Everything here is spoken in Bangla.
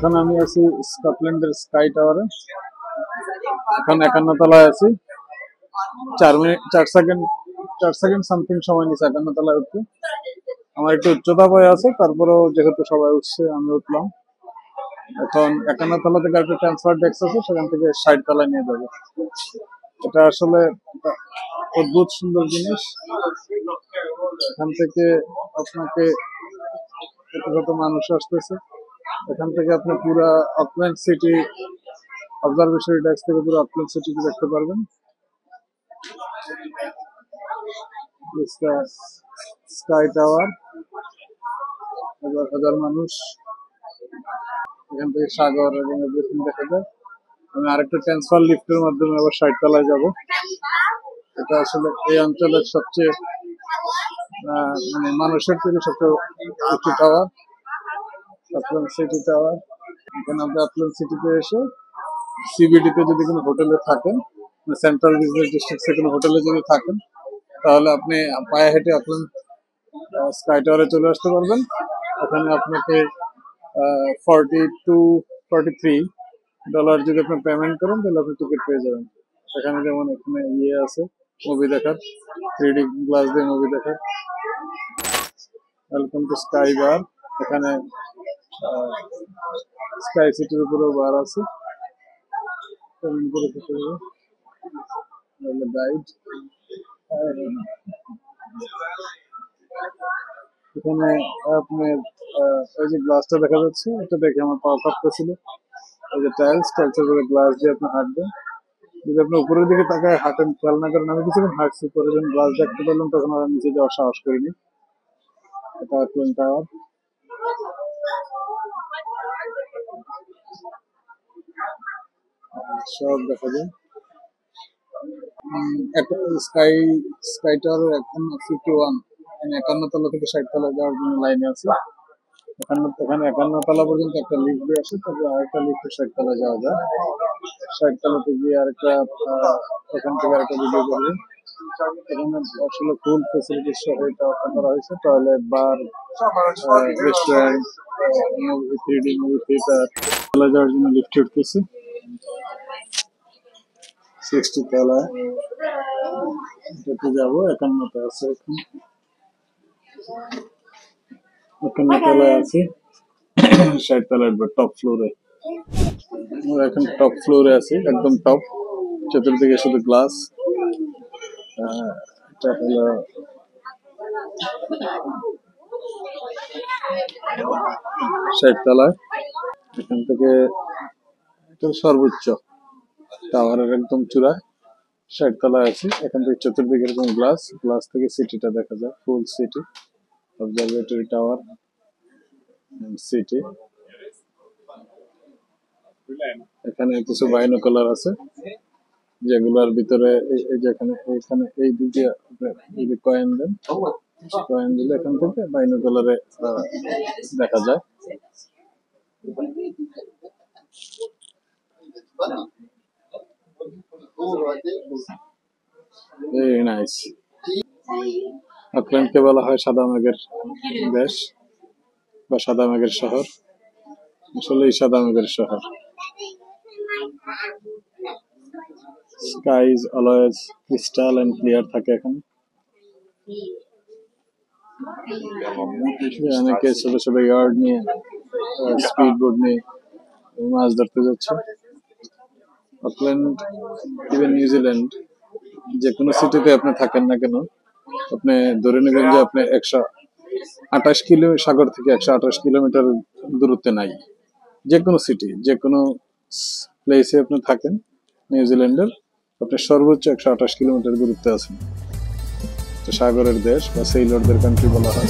এখন আমি আছি স্কটল্যান্ডের স্কাই টাওয়ারে। এখন 51 তলায় আছি। 4 সেকেন্ড সামথিং সময় নিচ্ছে 51 তলায় উঠতে। আমার একটু উচ্চতা ভয় আছে, তারপরেও যেহেতু সবাই উঠছে আমি উঠলাম। এখন 51 তলা থেকে একটা ট্রান্সফার ডেস্ক আছে, সেখান থেকে 60 তলায় নিয়ে যাবে। এটা আসলে একটা অদ্ভুত সুন্দর জিনিস। এখান থেকে আপনাকে কত মানুষ আসতেছে। এখান থেকে আপনি পুরো অকল্যান্ড সিটি অবজারভেশন ডেস্ক থেকে পুরো অকল্যান্ড সিটি দেখতে পারবেন। স্কাই টাওয়ার, হাজার হাজার মানুষ। এখান থেকে সাগর এবং এভরিথিং দেখা যায়। আমি আরেকটা ট্রান্সফার লিফটের মাধ্যমে আবার 60 তলায় যাব। এটা আসলে এই অঞ্চলের সবচেয়ে মানে মানুষের থেকে সবচেয়ে উঁচু টাওয়ার, অকল্যান্ড সিটি টাওয়ার। এখানে আপনি অকল্যান্ড সিটিতে এসে সিবিডিতে যদি কোনো হোটেলে থাকেন, সেন্ট্রাল বিজনেস ডিস্ট্রিক্টে কোনো হোটেলে যদি থাকেন, তাহলে আপনি পায়ে হেঁটে অকল্যান্ড স্কাই টাওয়ারে চলে আসতে পারবেন। ওখানে আপনাকে $43 যদি আপনি পেমেন্ট করেন, তাহলে আপনি টিকিট পেয়ে যাবেন। এখানে যেমন এখানে আছে মুভি দেখার, 3D গ্লাস দিয়ে মুভি দেখার। ওয়েলকাম টু স্কাই বার। এখানে স্কাই সিটির উপরেও বার আছে, পেমেন্ট করে খেতে হবে। গাইড এখানে আপনার এই যে গ্লাসটা দেখা যাচ্ছে, এটা দেখে আমার পাওয়া কাঁপতেছিল। এই যে টাইলসের উপরে গ্লাস দিয়ে আপনি হাঁটবেন। যদি আপনি উপরের দিকে তাকায় হাঁটেন, খেয়াল না করেন, আমি কিছুক্ষণ হাঁটছি, পরে যখন গ্লাস দেখতে পেলাম তখন আর নিচে যাওয়ার সাহস করিনি। এটা টুইন টাওয়ার। সব দেখা যায়। স্কাই টাওয়ারের এখন 51, 51 তলা থেকে 60 তলা যাওয়ার জন্য লাইনে আছে। এখানে 51 তলা পর্যন্ত একটা লিফট দিয়ে আসে, তারপরে আরেকটা লিফটে 60 তলা যাওয়া যায়। 60 তলাতে গিয়ে আরেকটা ওখান থেকে আরেকটা ভিডিও করবে। এখানে আসলে ফুল ফেসিলিটিস সহ এটা করা হয়েছে। Toilet, bar, restaurant, movie, 3D movie theatre. তলা যাওয়ার জন্য লিফটে উঠতেছি 60 তলায়। এটাতে যাবো। 51তে আছে, এখন 51 তলায় আছি। 60 তলায় টপ ফ্লোরে। আমরা এখন টপ ফ্লোরে আছি, একদম টপ। চতুর্দিকে শুধু গ্লাস। এটা হলো 60 তলায়। এখান থেকে এটা সর্বোচ্চ টাওয়ারের একদম চূড়ায় 60 তলায় আছি। এখান থেকে চতুর্দিকে এরকম গ্লাস থেকে সিটিটা দেখা যায়, ফুল সিটি, অবজারভেটরি টাওয়ার, সিটি। এখানে কিছু বাইনোকুলার আছে, যেগুলোর ভিতরে এই যে এখানে এই দিকে কয়েন দেন, কয়েন দিলে এখান থেকে বাইনোকুলারে দেখা যায়। Very nice. অকল্যান্ডকে বলা হয় সাদা মেঘের দেশ বা সাদা মেঘের শহর। আসলে এই সাদা মেঘের শহর। Sky is always crystal and clear থাকে এখানে। অনেকে ছোট ছোট ইয়ার্ড নিয়ে, স্পিড বোট নিয়ে মাছ ধরতে যাচ্ছে। অকল্যান্ড, ইভেন নিউজিল্যান্ড, যে কোনো সিটিতে আপনি থাকেন না কেন, আপনি ধরে নেবেন যে আপনি 128 কিলো সাগর থেকে 128 কিলোমিটার দূরত্বে নাই। যে কোনো সিটি, যে কোনো প্লেসে আপনি থাকেন নিউজিল্যান্ডের, আপনি সর্বোচ্চ 128 কিলোমিটার দূরত্বে আছেন। সাগরের দেশ বা সেইলরদের কান্ট্রি বলা হয়।